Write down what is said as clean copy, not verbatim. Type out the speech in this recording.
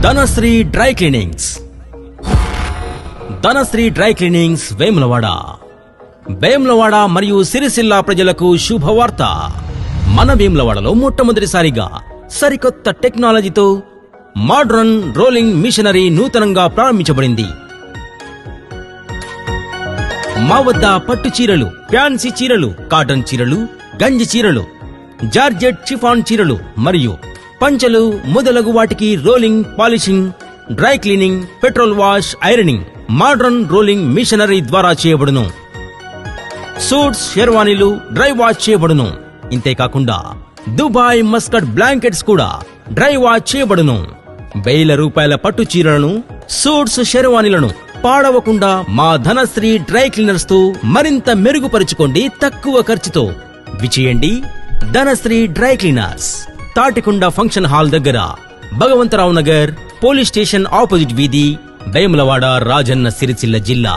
Dhanashree dry cleanings. Dhanashree dry cleanings Vemulawada. Vemulawada మరియు సిరిసిల్ల ప్రజలకు శుభవార్త. మన వేములవాడలో మొట్టమొదటిసారిగా సరికొత్త టెక్నాలజీతో మోడ్రన్ రోలింగ్ మిషనరీ నూతనంగా ప్రారంభించబడింది. మా వద్ద పట్టు చీరలు, ఫ్యాన్సీ చీరలు, కాటన్ చీరలు, గంజి చీరలు, జార్జెట్ షిఫాన్ చీరలు మరియు పంచలు మొదలగు వాటికి rolling, polishing, dry cleaning, petrol wash, ironing modern rolling machinery ద్వారా చేయబడును. సూట్స్, షెర్వానీలు డ్రై వాష్ చేయబడును. ఇంతేకాకుండా దుబాయ్ మస్కట్ బ్లాంకెట్స్ కూడా డ్రై వాష్ చేయబడును. 1000 రూపాయల పట్టు చీరలను, సూట్స్, షెర్వానీలను పాడవకుండా మా ధనశ్రీ డ్రై క్లీనర్స్ తో మరింత మెరుగుపరుచుకోండి. తక్కువ ఖర్చుతో విచేయండి. Dhanashree dry cleaners, Tatikonda function hall దగ్గర, Bhagavantharao Nagar, police station opposite వీధి, వేములవాడ, రాజన్న సిరిసిల్ల జిల్లా.